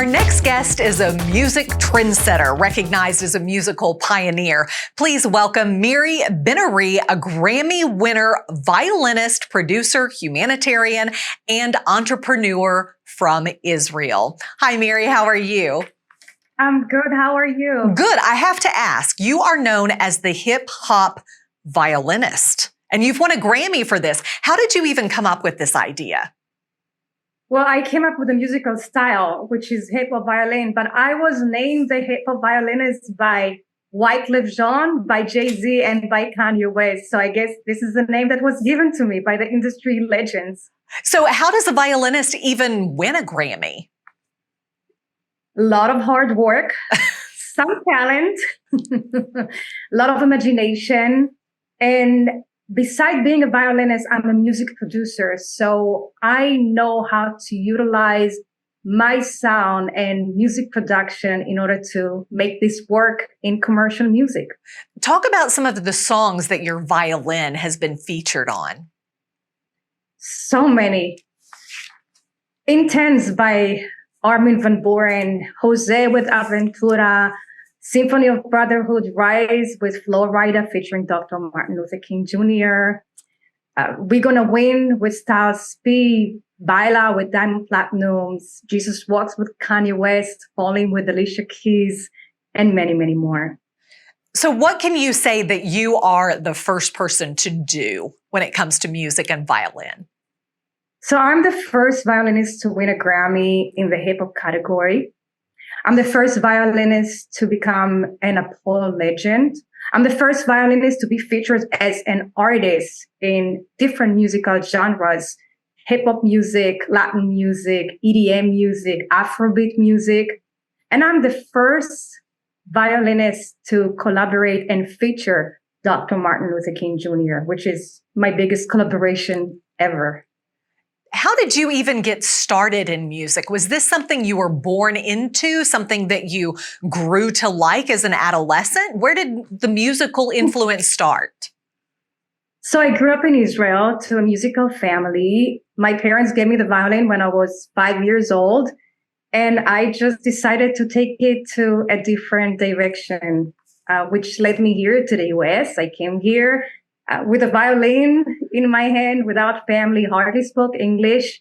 next guest is a music trendsetter, recognized as a musical pioneer. Please welcome Miri Ben Ari, a Grammy winner, violinist, producer, humanitarian, and entrepreneur from Israel. Hi, Miri. How are you? I'm good. How are you? Good. I have to ask, you are known as the hip hop violinist, and you've won a Grammy for this. How did you even come up with this idea? Well, I came up with a musical style, which is hip hop violin, but I was named the hip hop violinist by Wyclef Jean, by Jay-Z, and by Kanye West. So I guess this is the name that was given to me by the industry legends. So how does a violinist even win a Grammy? A lot of hard work, some talent, a lot of imagination. And besides being a violinist, I'm a music producer. So I know how to utilize my sound and music production in order to make this work in commercial music. Talk about some of the songs that your violin has been featured on. So many. Intense by Armin van Buuren, Jose with Aventura, Symphony of Brotherhood, Rise with Flo Rida featuring Dr. Martin Luther King Jr. We're Gonna Win with Styles P, Baila with Diamond Platnumz, Jesus Walks with Kanye West, Falling with Alicia Keys, and many, many more. So what can you say that you are the first person to do when it comes to music and violin? So I'm the first violinist to win a Grammy in the hip hop category. I'm the first violinist to become an Apollo legend. I'm the first violinist to be featured as an artist in different musical genres, hip hop music, Latin music, EDM music, Afrobeat music. And I'm the first violinist to collaborate and feature Dr. Martin Luther King Jr., which is my biggest collaboration ever. How did you even get started in music? Was this something you were born into, something that you grew to like as an adolescent? Where did the musical influence start? So I grew up in Israel to a musical family. My parents gave me the violin when I was 5 years old, and I just decided to take it to a different direction, which led me here to the US. I came here with a violin in my hand, without family, hardly spoke English,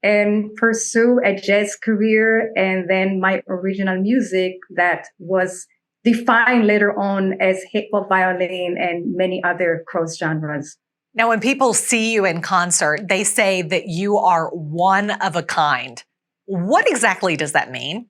and pursue a jazz career, and then my original music that was defined later on as hip hop violin and many other cross genres. Now, when people see you in concert, they say that you are one of a kind. What exactly does that mean?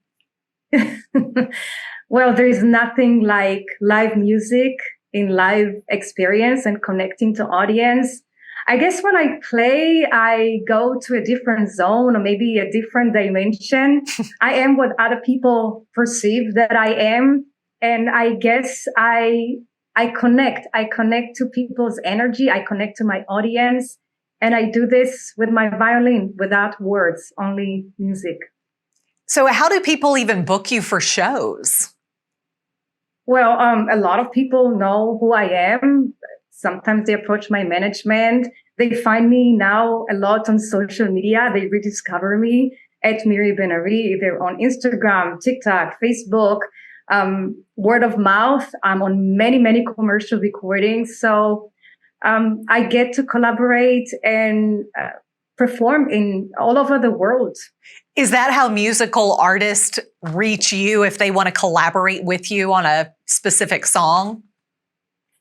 Well, there is nothing like live music in live experience and connecting to audience. I guess when I play, I go to a different zone or maybe a different dimension. I am what other people perceive that I am. And I guess I connect. I connect to people's energy. I connect to my audience. And I do this with my violin without words, only music. So how do people even book you for shows? Well, a lot of people know who I am. Sometimes they approach my management. They find me now a lot on social media. They rediscover me at Miri Ben Ari, either on Instagram, TikTok, Facebook, word of mouth. I'm on many, many commercial recordings. So I get to collaborate and perform in all over the world. Is that how musical artists reach you if they want to collaborate with you on a specific song?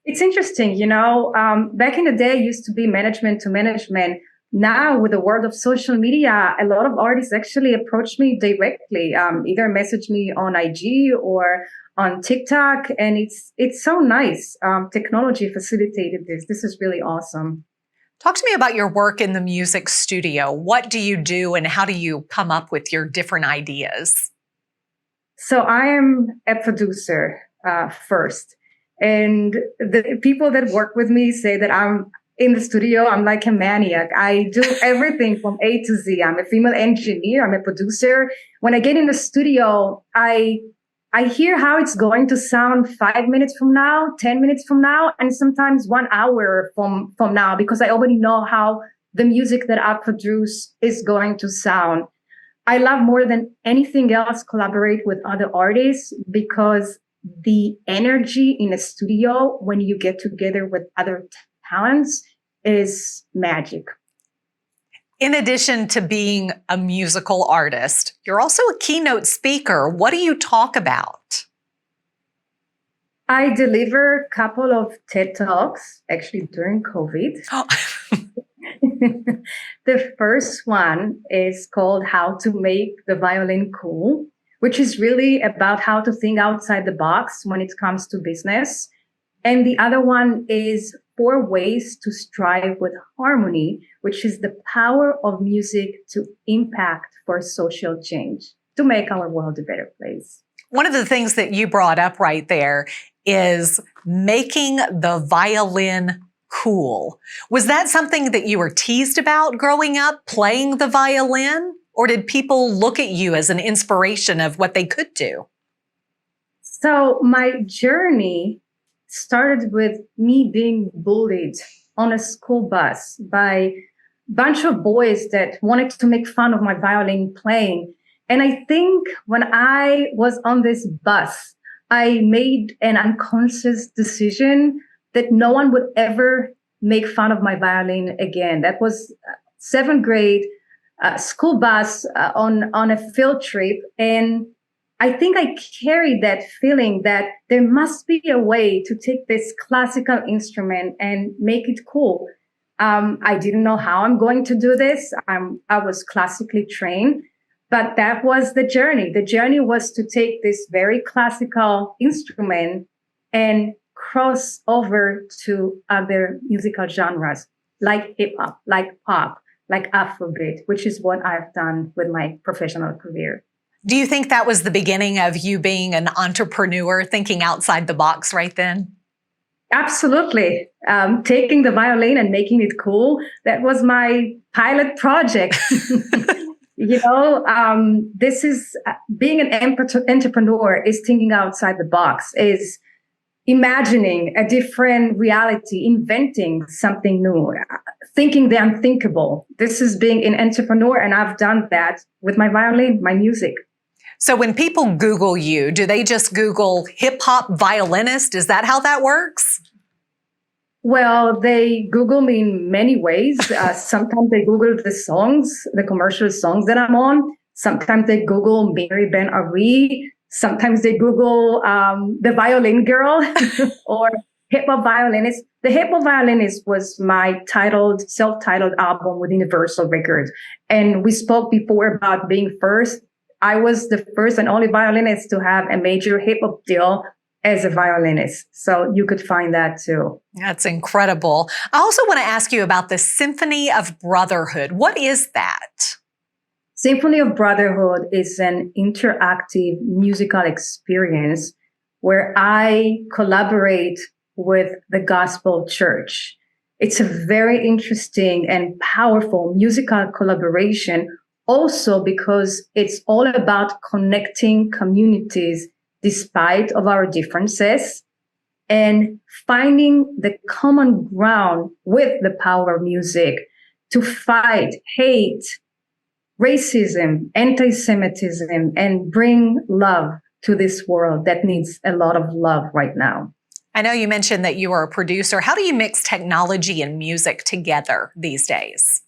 It's interesting, back in the day, it used to be management to management. Now, with the world of social media, a lot of artists actually approach me directly, either message me on IG or on TikTok. And it's so nice. Technology facilitated this. This is really awesome. Talk to me about your work in the music studio. What do you do and how do you come up with your different ideas? So I am a producer first. And the people that work with me say that I'm in the studio, I'm like a maniac. I do everything from A to Z. I'm a female engineer. I'm a producer. When I get in the studio, I hear how it's going to sound 5 minutes from now, 10 minutes from now, and sometimes 1 hour from now, because I already know how the music that I produce is going to sound. I love more than anything else collaborate with other artists because the energy in a studio when you get together with other talents is magic. In addition to being a musical artist, you're also a keynote speaker. What do you talk about? I deliver a couple of TED Talks, actually during COVID. Oh. The first one is called How to Make the Violin Cool, which is really about how to think outside the box when it comes to business. And the other one is 4 ways to strive with harmony, which is the power of music to impact for social change, to make our world a better place. One of the things that you brought up right there is making the violin cool. Was that something that you were teased about growing up, playing the violin? Or did people look at you as an inspiration of what they could do? So my journey started with me being bullied on a school bus by a bunch of boys that wanted to make fun of my violin playing. And I think when I was on this bus, I made an unconscious decision that no one would ever make fun of my violin again. That was 7th grade school bus on a field trip. And I think I carried that feeling that there must be a way to take this classical instrument and make it cool. I didn't know how I'm going to do this. I was classically trained, but that was the journey. The journey was to take this very classical instrument and cross over to other musical genres like hip hop, like pop, like Afrobeat, which is what I've done with my professional career. Do you think that was the beginning of you being an entrepreneur, thinking outside the box right then? Absolutely. Taking the violin and making it cool, that was my pilot project. This is being an entrepreneur is thinking outside the box, is imagining a different reality, inventing something new, thinking the unthinkable. This is being an entrepreneur, and I've done that with my violin, my music. So when people Google you, do they just Google hip hop violinist? Is that how that works? Well, they Google me in many ways. Sometimes they Google the songs, the commercial songs that I'm on. Sometimes they Google Miri Ben Ari. Sometimes they Google the violin girl or hip hop violinist. The hip hop violinist was my self-titled album with Universal Records. And we spoke before about being first. I was the first and only violinist to have a major hip hop deal as a violinist. So you could find that too. That's incredible. I also want to ask you about the Symphony of Brotherhood. What is that? Symphony of Brotherhood is an interactive musical experience where I collaborate with the gospel church. It's a very interesting and powerful musical collaboration, also because it's all about connecting communities despite of our differences and finding the common ground with the power of music to fight hate, racism, anti-Semitism, and bring love to this world that needs a lot of love right now. I know you mentioned that you are a producer. How do you mix technology and music together these days?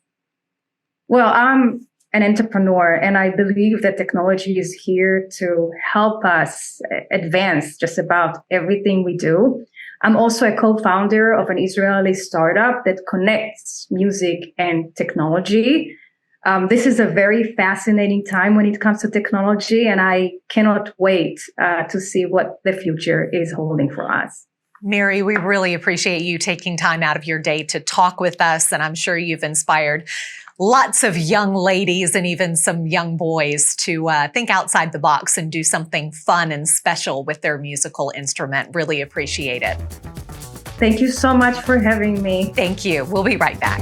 Well, I'm an entrepreneur, and I believe that technology is here to help us advance just about everything we do. I'm also a co-founder of an Israeli startup that connects music and technology. This is a very fascinating time when it comes to technology, and I cannot wait to see what the future is holding for us. Miri, we really appreciate you taking time out of your day to talk with us, and I'm sure you've inspired lots of young ladies and even some young boys to think outside the box and do something fun and special with their musical instrument. Really appreciate it. Thank you so much for having me. Thank you. We'll be right back.